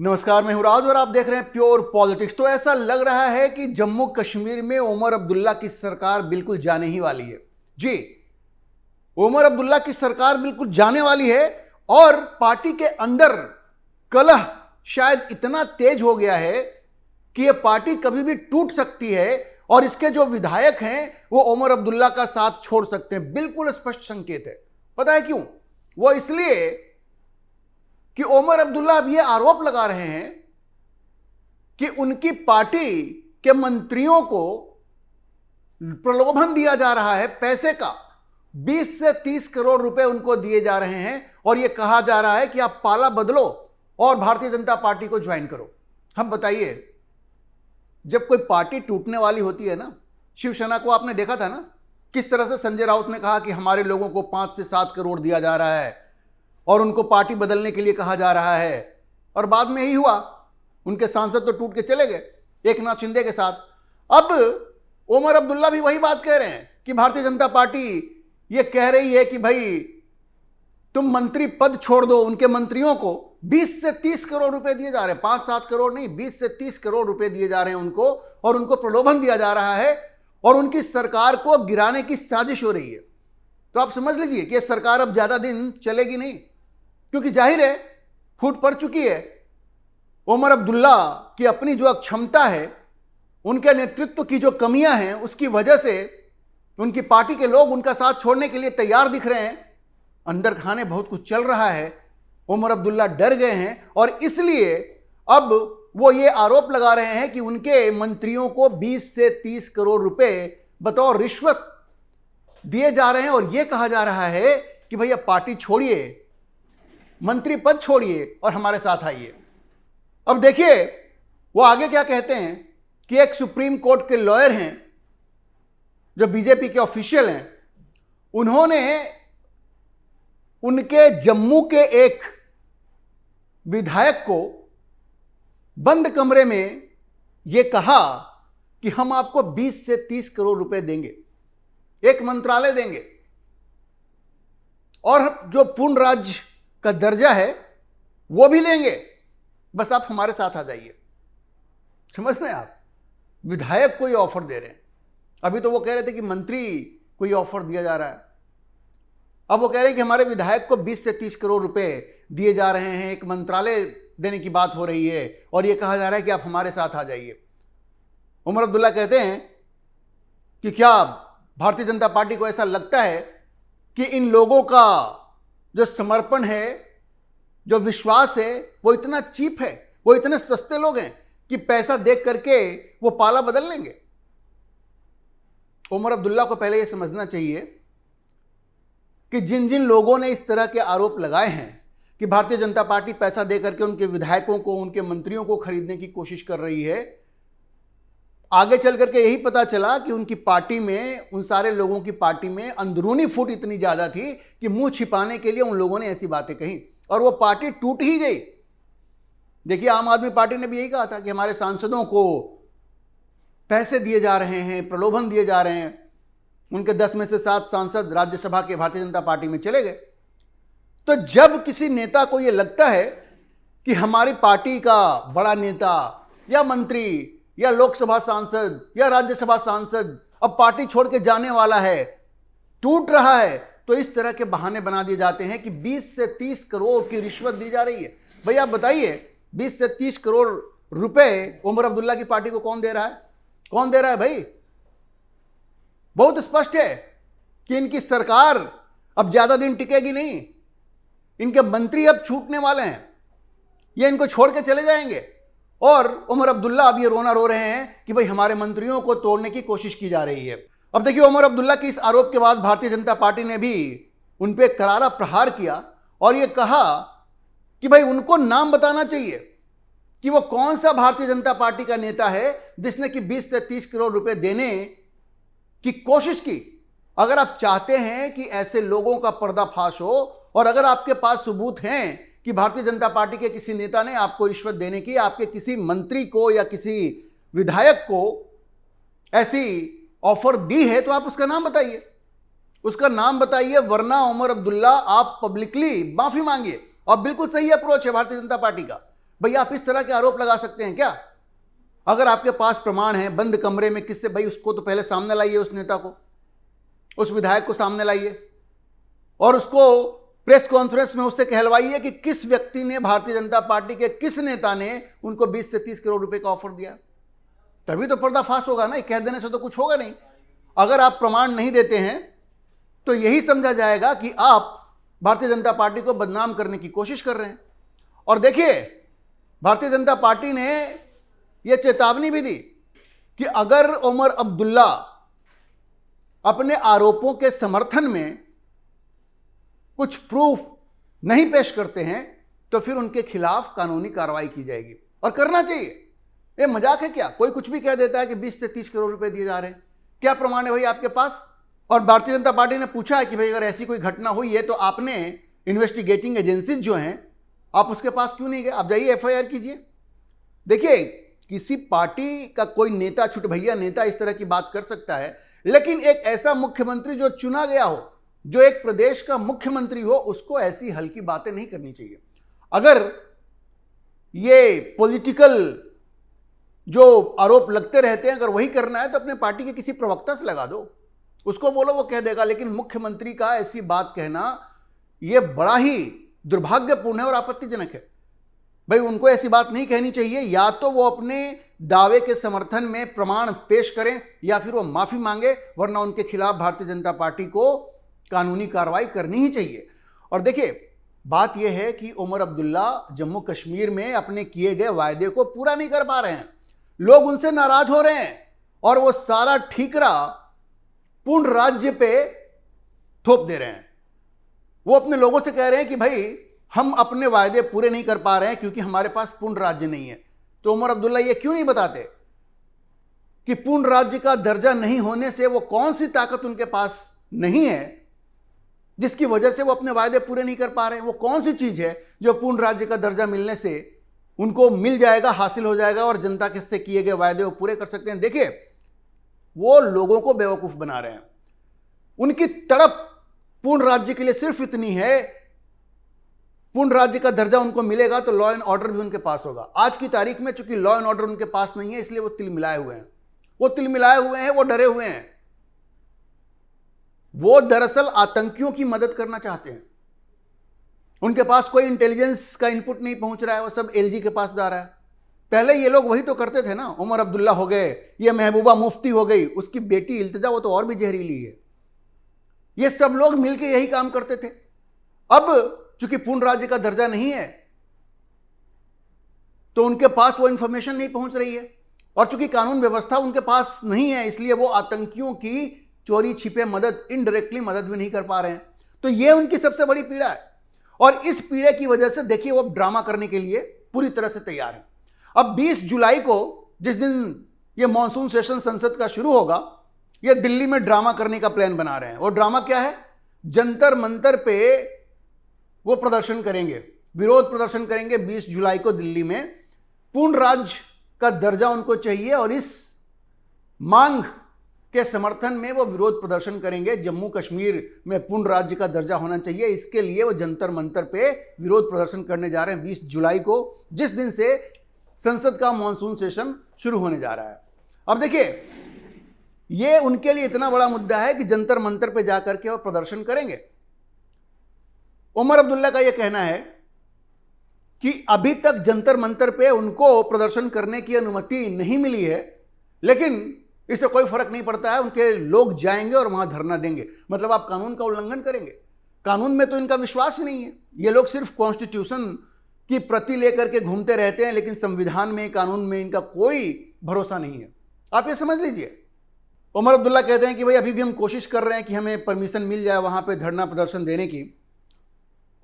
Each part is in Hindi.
नमस्कार, मैं हूं राज और आप देख रहे हैं प्योर पॉलिटिक्स। तो ऐसा लग रहा है कि जम्मू कश्मीर में उमर अब्दुल्ला की सरकार बिल्कुल जाने ही वाली है। जी, उमर अब्दुल्ला की सरकार बिल्कुल जाने वाली है और पार्टी के अंदर कलह शायद इतना तेज हो गया है कि यह पार्टी कभी भी टूट सकती है और इसके जो विधायक हैं वो उमर अब्दुल्ला का साथ छोड़ सकते हैं। बिल्कुल स्पष्ट संकेत है। पता है क्यों? वो इसलिए कि उमर अब्दुल्ला अब ये आरोप लगा रहे हैं कि उनकी पार्टी के मंत्रियों को प्रलोभन दिया जा रहा है, पैसे का 20 से 30 करोड़ रुपए उनको दिए जा रहे हैं और यह कहा जा रहा है कि आप पाला बदलो और भारतीय जनता पार्टी को ज्वाइन करो। हम बताइए, जब कोई पार्टी टूटने वाली होती है ना, शिवसेना को आपने देखा था ना, किस तरह से संजय राउत ने कहा कि हमारे लोगों को 5 से 7 करोड़ दिया जा रहा है और उनको पार्टी बदलने के लिए कहा जा रहा है। और बाद में यही हुआ, उनके सांसद तो टूट के चले गए एकनाथ शिंदे के साथ। अब उमर अब्दुल्ला भी वही बात कह रहे हैं कि भारतीय जनता पार्टी ये कह रही है कि भाई तुम मंत्री पद छोड़ दो। उनके मंत्रियों को 20 से 30 करोड़ रुपए दिए जा रहे हैं, 5-7 करोड़ नहीं, 20 से 30 करोड़ रुपए दिए जा रहे हैं उनको, और उनको प्रलोभन दिया जा रहा है और उनकी सरकार को गिराने की साजिश हो रही है। तो आप समझ लीजिए कि यह सरकार अब ज्यादा दिन चलेगी नहीं, क्योंकि जाहिर है फूट पड़ चुकी है। उमर अब्दुल्ला की अपनी जो अक्षमता है, उनके नेतृत्व की जो कमियां हैं, उसकी वजह से उनकी पार्टी के लोग उनका साथ छोड़ने के लिए तैयार दिख रहे हैं। अंदर खाने बहुत कुछ चल रहा है। उमर अब्दुल्ला डर गए हैं और इसलिए अब वो ये आरोप लगा रहे हैं कि उनके मंत्रियों को 20 से 30 करोड़ रुपए बतौर रिश्वत दिए जा रहे हैं और यह कहा जा रहा है कि भैया पार्टी छोड़िए, मंत्री पद छोड़िए और हमारे साथ आइए। अब देखिए वो आगे क्या कहते हैं कि एक सुप्रीम कोर्ट के लॉयर हैं जो बीजेपी के ऑफिशियल हैं, उन्होंने उनके जम्मू के एक विधायक को बंद कमरे में यह कहा कि हम आपको 20 से 30 करोड़ रुपए देंगे, एक मंत्रालय देंगे और जो पूर्ण राज्य का दर्जा है वो भी देंगे, बस आप हमारे साथ आ जाइए। समझ रहे हैं आप? विधायक को ये ऑफर दे रहे हैं। अभी तो वो कह रहे थे कि मंत्री को ये ऑफर दिया जा रहा है, अब वो कह रहे हैं कि हमारे विधायक को 20 से 30 करोड़ रुपए दिए जा रहे हैं, एक मंत्रालय देने की बात हो रही है और ये कहा जा रहा है कि आप हमारे साथ आ जाइए। उमर अब्दुल्ला कहते हैं कि क्या भारतीय जनता पार्टी को ऐसा लगता है कि इन लोगों का जो समर्पण है, जो विश्वास है, वो इतना चीप है, वो इतने सस्ते लोग हैं कि पैसा देख करके वो पाला बदल लेंगे? उमर अब्दुल्ला को पहले यह समझना चाहिए कि जिन जिन लोगों ने इस तरह के आरोप लगाए हैं कि भारतीय जनता पार्टी पैसा दे करके उनके विधायकों को, उनके मंत्रियों को खरीदने की कोशिश कर रही है, आगे चल करके यही पता चला कि उनकी पार्टी में, उन सारे लोगों की पार्टी में अंदरूनी फूट इतनी ज्यादा थी कि मुंह छिपाने के लिए उन लोगों ने ऐसी बातें कही और वो पार्टी टूट ही गई। देखिए, आम आदमी पार्टी ने भी यही कहा था कि हमारे सांसदों को पैसे दिए जा रहे हैं, प्रलोभन दिए जा रहे हैं। उनके 10 में से 7 सांसद राज्यसभा के भारतीय जनता पार्टी में चले गए। तो जब किसी नेता को यह लगता है कि हमारी पार्टी का बड़ा नेता या मंत्री या लोकसभा सांसद या राज्यसभा सांसद अब पार्टी छोड़ के जाने वाला है, टूट रहा है, तो इस तरह के बहाने बना दिए जाते हैं कि 20 से 30 करोड़ की रिश्वत दी जा रही है। भैया आप बताइए, 20 से 30 करोड़ रुपए उमर अब्दुल्ला की पार्टी को कौन दे रहा है? कौन दे रहा है भाई? बहुत स्पष्ट है कि इनकी सरकार अब ज्यादा दिन टिकेगी नहीं। इनके मंत्री अब छूटने वाले हैं, ये इनको छोड़ के चले जाएंगे और उमर अब्दुल्ला अब ये रोना रो रहे हैं कि भाई हमारे मंत्रियों को तोड़ने की कोशिश की जा रही है। अब देखिए, उमर अब्दुल्ला की इस आरोप के बाद भारतीय जनता पार्टी ने भी उन पे करारा प्रहार किया और ये कहा कि भाई उनको नाम बताना चाहिए कि वो कौन सा भारतीय जनता पार्टी का नेता है जिसने कि 20 से 30 करोड़ रुपए देने की कोशिश की। अगर आप चाहते हैं कि ऐसे लोगों का पर्दाफाश हो और अगर आपके पास सबूत हैं कि भारतीय जनता पार्टी के किसी नेता ने आपको रिश्वत देने की, आपके किसी मंत्री को या किसी विधायक को ऐसी ऑफर दी है, तो आप उसका नाम बताइए, उसका नाम बताइए, वरना उमर अब्दुल्ला आप पब्लिकली माफी मांगिए। और बिल्कुल सही अप्रोच है भारतीय जनता पार्टी का। भाई आप इस तरह के आरोप लगा सकते हैं क्या? अगर आपके पास प्रमाण है बंद कमरे में किससे, भाई उसको तो पहले सामने लाइए, उस नेता को, उस विधायक को सामने लाइए और उसको प्रेस कॉन्फ्रेंस में उससे कहलवाइए कि किस व्यक्ति ने, भारतीय जनता पार्टी के किस नेता ने उनको 20 से 30 करोड़ रुपए का ऑफर दिया। तभी तो पर्दाफाश होगा ना, कह देने से तो कुछ होगा नहीं। अगर आप प्रमाण नहीं देते हैं तो यही समझा जाएगा कि आप भारतीय जनता पार्टी को बदनाम करने की कोशिश कर रहे हैं। और देखिए, भारतीय जनता पार्टी ने यह चेतावनी भी दी कि अगर उमर अब्दुल्ला अपने आरोपों के समर्थन में कुछ प्रूफ नहीं पेश करते हैं तो फिर उनके खिलाफ कानूनी कार्रवाई की जाएगी, और करना चाहिए। ये मजाक है क्या? कोई कुछ भी कह देता है कि 20 से 30 करोड़ रुपए दिए जा रहे हैं, क्या प्रमाण है भाई आपके पास? और भारतीय जनता पार्टी ने पूछा है कि भाई अगर ऐसी कोई घटना हुई है तो आपने इन्वेस्टिगेटिंग एजेंसीज जो हैं, आप उसके पास क्यों नहीं गए? आप जाइए एफआईआर कीजिए। देखिए, किसी पार्टी का कोई नेता, छुट भैया नेता, इस तरह की बात कर सकता है, लेकिन एक ऐसा मुख्यमंत्री जो चुना गया हो, जो एक प्रदेश का मुख्यमंत्री हो, उसको ऐसी हल्की बातें नहीं करनी चाहिए। अगर ये पॉलिटिकल जो आरोप लगते रहते हैं, अगर वही करना है तो अपने पार्टी के किसी प्रवक्ता से लगा दो, उसको बोलो, वो कह देगा। लेकिन मुख्यमंत्री का ऐसी बात कहना यह बड़ा ही दुर्भाग्यपूर्ण है और आपत्तिजनक है। भाई उनको ऐसी बात नहीं कहनी चाहिए। या तो वो अपने दावे के समर्थन में प्रमाण पेश करें या फिर वो माफी मांगे, वरना उनके खिलाफ भारतीय जनता पार्टी को कानूनी कार्रवाई करनी ही चाहिए। और देखिए, बात यह है कि उमर अब्दुल्ला जम्मू कश्मीर में अपने किए गए वायदे को पूरा नहीं कर पा रहे हैं, लोग उनसे नाराज हो रहे हैं और वो सारा ठीकरा पूर्ण राज्य पे थोप दे रहे हैं। वो अपने लोगों से कह रहे हैं कि भाई हम अपने वायदे पूरे नहीं कर पा रहे हैं क्योंकि हमारे पास पूर्ण राज्य नहीं है। तो उमर अब्दुल्ला ये क्यों नहीं बताते कि पूर्ण राज्य का दर्जा नहीं होने से वो कौन सी ताकत उनके पास नहीं है जिसकी वजह से वो अपने वायदे पूरे नहीं कर पा रहे हैं? वो कौन सी चीज है जो पूर्ण राज्य का दर्जा मिलने से उनको मिल जाएगा, हासिल हो जाएगा और जनता के से किए गए वायदे वो पूरे कर सकते हैं? देखिए, वो लोगों को बेवकूफ बना रहे हैं। उनकी तड़प पूर्ण राज्य के लिए सिर्फ इतनी है, पूर्ण राज्य का दर्जा उनको मिलेगा तो लॉ एंड ऑर्डर भी उनके पास होगा। आज की तारीख में चूंकि लॉ एंड ऑर्डर उनके पास नहीं है, इसलिए वो तिल मिलाए हुए हैं, वो तिल मिलाए हुए हैं, वो डरे हुए हैं। वो दरअसल आतंकियों की मदद करना चाहते हैं। उनके पास कोई इंटेलिजेंस का इनपुट नहीं पहुंच रहा है, वो सब एलजी के पास जा रहा है। पहले ये लोग वही तो करते थे ना, उमर अब्दुल्ला हो गए, ये महबूबा मुफ्ती हो गई, उसकी बेटी इल्तिजा वो तो और भी जहरीली है। ये सब लोग मिलकर यही काम करते थे। अब चूंकि पूर्ण राज्य का दर्जा नहीं है तो उनके पास वो इंफॉर्मेशन नहीं पहुंच रही है, और चूंकि कानून व्यवस्था उनके पास नहीं है, इसलिए वो आतंकियों की चोरी छिपे मदद, इनडायरेक्टली मदद भी नहीं कर पा रहे हैं। तो ये उनकी सबसे बड़ी पीड़ा है, और इस पीड़े की वजह से देखिए वो ड्रामा करने के लिए पूरी तरह से तैयार है। अब 20 जुलाई को जिस दिन ये मॉनसून सेशन संसद का शुरू होगा, ये दिल्ली में ड्रामा करने का प्लान बना रहे हैं। वो ड्रामा क्या है? जंतर मंतर पे वो प्रदर्शन करेंगे, विरोध प्रदर्शन करेंगे 20 जुलाई को दिल्ली में। पूर्ण राज्य का दर्जा उनको चाहिए और इस मांग के समर्थन में वो विरोध प्रदर्शन करेंगे। जम्मू कश्मीर में पूर्ण राज्य का दर्जा होना चाहिए, इसके लिए वो जंतर मंतर पे विरोध प्रदर्शन करने जा रहे हैं 20 जुलाई को, जिस दिन से संसद का मॉनसून सेशन शुरू होने जा रहा है। अब देखिए, ये उनके लिए इतना बड़ा मुद्दा है कि जंतर मंतर पे जाकर के वो प्रदर्शन करेंगे। उमर अब्दुल्ला का यह कहना है कि अभी तक जंतर मंतर पे उनको प्रदर्शन करने की अनुमति नहीं मिली है, लेकिन इससे कोई फर्क नहीं पड़ता है, उनके लोग जाएंगे और वहां धरना देंगे। मतलब आप कानून का उल्लंघन करेंगे। कानून में तो इनका विश्वास ही नहीं है। ये लोग सिर्फ कॉन्स्टिट्यूशन की प्रति लेकर के घूमते रहते हैं, लेकिन संविधान में, कानून में इनका कोई भरोसा नहीं है। आप ये समझ लीजिए। उमर अब्दुल्ला कहते हैं कि भाई अभी भी हम कोशिश कर रहे हैं कि हमें परमिशन मिल जाए वहां पे धरना प्रदर्शन देने की।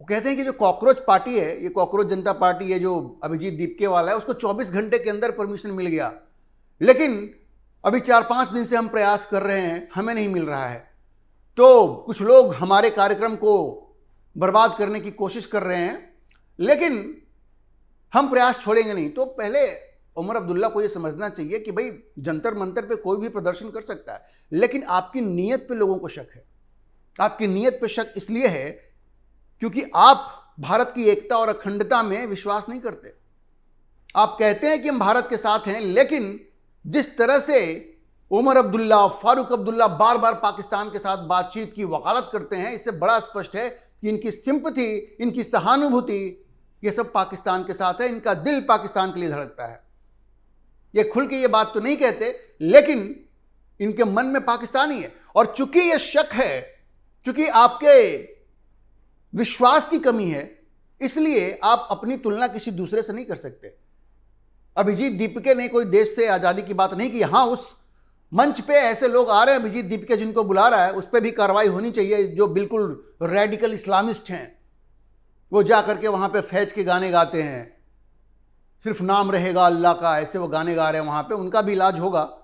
वो कहते हैं कि जो कॉकरोच पार्टी है, ये कॉकरोच जनता पार्टी है जो अभिजीत दीपके वाला है, उसको 24 घंटे के अंदर परमिशन मिल गया, लेकिन अभी 4-5 दिन से हम प्रयास कर रहे हैं, हमें नहीं मिल रहा है। तो कुछ लोग हमारे कार्यक्रम को बर्बाद करने की कोशिश कर रहे हैं, लेकिन हम प्रयास छोड़ेंगे नहीं। तो पहले उमर अब्दुल्ला को यह समझना चाहिए कि भाई जंतर मंतर पे कोई भी प्रदर्शन कर सकता है, लेकिन आपकी नीयत पे लोगों को शक है। आपकी नीयत पे शक इसलिए है क्योंकि आप भारत की एकता और अखंडता में विश्वास नहीं करते। आप कहते हैं कि हम भारत के साथ हैं, लेकिन जिस तरह से उमर अब्दुल्ला, फारूक अब्दुल्ला बार बार पाकिस्तान के साथ बातचीत की वकालत करते हैं, इससे बड़ा स्पष्ट है कि इनकी सिंपैथी, इनकी सहानुभूति, ये सब पाकिस्तान के साथ है। इनका दिल पाकिस्तान के लिए धड़कता है। ये खुल के ये बात तो नहीं कहते, लेकिन इनके मन में पाकिस्तान ही है। और चूंकि ये शक है, चूंकि आपके विश्वास की कमी है, इसलिए आप अपनी तुलना किसी दूसरे से नहीं कर सकते। अभिजीत दीपिके ने कोई देश से आज़ादी की बात नहीं की। हाँ, उस मंच पे ऐसे लोग आ रहे हैं, अभिजीत दीपिके जिनको बुला रहा है, उस पर भी कार्रवाई होनी चाहिए। जो बिल्कुल रेडिकल इस्लामिस्ट हैं, वो जा करके वहाँ पे फैज के गाने गाते हैं, सिर्फ नाम रहेगा अल्लाह का, ऐसे वो गाने गा रहे हैं वहाँ पे, उनका भी इलाज होगा।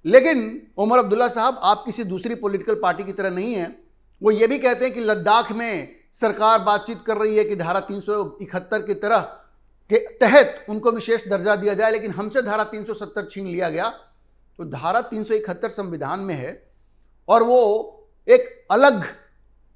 लेकिन उमर अब्दुल्ला साहब, आप किसी दूसरी पॉलिटिकल पार्टी की तरह नहीं हैं। वो ये भी कहते हैं कि लद्दाख में सरकार बातचीत कर रही है कि धारा 371 की तरह के तहत उनको विशेष दर्जा दिया जाए, लेकिन हमसे धारा 370 छीन लिया गया। तो धारा 371 संविधान में है और वो एक अलग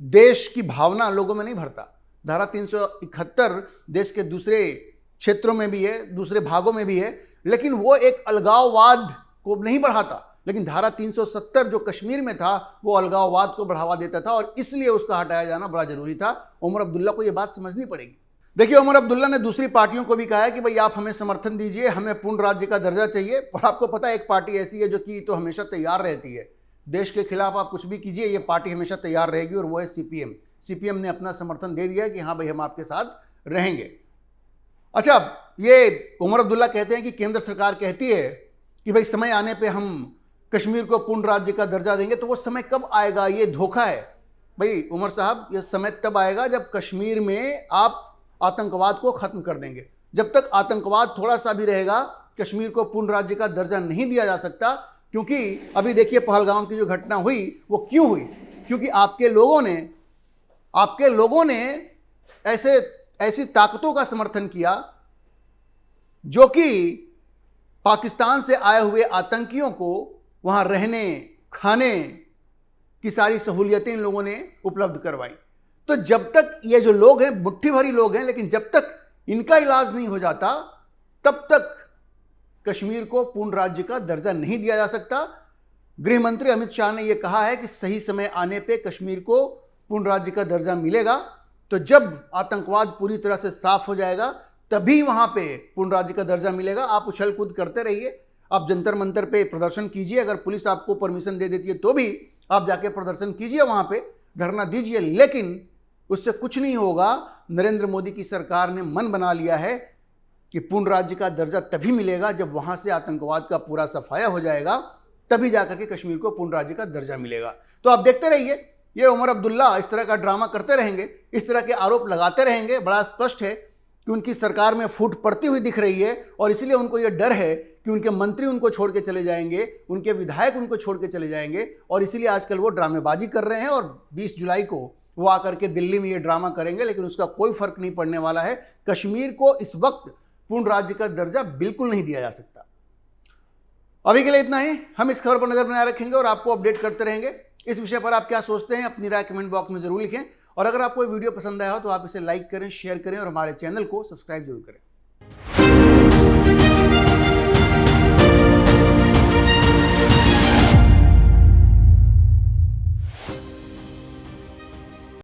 देश की भावना लोगों में नहीं भरता। धारा 371 देश के दूसरे क्षेत्रों में भी है, दूसरे भागों में भी है, लेकिन वो एक अलगाववाद को नहीं बढ़ाता। लेकिन धारा 370 जो कश्मीर में था, वो अलगाववाद को बढ़ावा देता था और इसलिए उसका हटाया जाना बड़ा जरूरी था। उमर अब्दुल्ला को ये बात समझनी पड़ेगी। देखिए, उमर अब्दुल्ला ने दूसरी पार्टियों को भी कहा है कि भाई आप हमें समर्थन दीजिए, हमें पूर्ण राज्य का दर्जा चाहिए। और आपको पता है, एक पार्टी ऐसी है जो कि तो हमेशा तैयार रहती है, देश के खिलाफ आप कुछ भी कीजिए, ये पार्टी हमेशा तैयार रहेगी, और वो है सीपीएम। सीपीएम ने अपना समर्थन दे दिया कि हाँ भाई, हम आपके साथ रहेंगे। अच्छा, ये उमर अब्दुल्ला कहते हैं कि केंद्र सरकार कहती है कि भाई समय आने पे हम कश्मीर को पूर्ण राज्य का दर्जा देंगे। तो वो समय कब आएगा? ये धोखा है भाई उमर साहब। ये समय तब आएगा जब कश्मीर में आप आतंकवाद को खत्म कर देंगे। जब तक आतंकवाद थोड़ा सा भी रहेगा, कश्मीर को पूर्ण राज्य का दर्जा नहीं दिया जा सकता। क्योंकि अभी देखिए, पहलगाम की जो घटना हुई, वो क्यों हुई? क्योंकि आपके लोगों ने ऐसी ताकतों का समर्थन किया जो कि पाकिस्तान से आए हुए आतंकियों को वहां रहने खाने की सारी सहूलियतें इन लोगों ने उपलब्ध करवाई। तो जब तक ये जो लोग हैं, मुट्ठी भरी लोग हैं, लेकिन जब तक इनका इलाज नहीं हो जाता, तब तक कश्मीर को पूर्ण राज्य का दर्जा नहीं दिया जा सकता। गृह मंत्री अमित शाह ने यह कहा है कि सही समय आने पे कश्मीर को पूर्ण राज्य का दर्जा मिलेगा। तो जब आतंकवाद पूरी तरह से साफ हो जाएगा, तभी वहां पे पूर्ण राज्य का दर्जा मिलेगा। आप उछल कूद करते रहिए, आप जंतर मंतर पे प्रदर्शन कीजिए, अगर पुलिस आपको परमिशन दे देती है तो भी आप जाके प्रदर्शन कीजिए, वहां पे धरना दीजिए, लेकिन उससे कुछ नहीं होगा। नरेंद्र मोदी की सरकार ने मन बना लिया है कि पूर्ण राज्य का दर्जा तभी मिलेगा जब वहां से आतंकवाद का पूरा सफाया हो जाएगा, तभी जाकर के कश्मीर को पूर्ण राज्य का दर्जा मिलेगा। तो आप देखते रहिए, ये उमर अब्दुल्ला इस तरह का ड्रामा करते रहेंगे, इस तरह के आरोप लगाते रहेंगे। बड़ा स्पष्ट है कि उनकी सरकार में फूट पड़ती हुई दिख रही है और इसलिए उनको ये डर है कि उनके मंत्री उनको छोड़ के चले जाएंगे, उनके विधायक उनको छोड़ के चले जाएंगे, और इसीलिए आजकल वो ड्रामेबाजी कर रहे हैं। और 20 जुलाई को वो आकर के दिल्ली में ये ड्रामा करेंगे, लेकिन उसका कोई फर्क नहीं पड़ने वाला है। कश्मीर को इस वक्त पूर्ण राज्य का दर्जा बिल्कुल नहीं दिया जा सकता। अभी के लिए इतना ही। हम इस खबर पर नजर बनाए रखेंगे और आपको अपडेट करते रहेंगे। इस विषय पर आप क्या सोचते हैं, अपनी राय कमेंट बॉक्स में जरूर लिखें। और अगर आपको वीडियो पसंद आया हो तो आप इसे लाइक करें, शेयर करें और हमारे चैनल को सब्सक्राइब जरूर करें।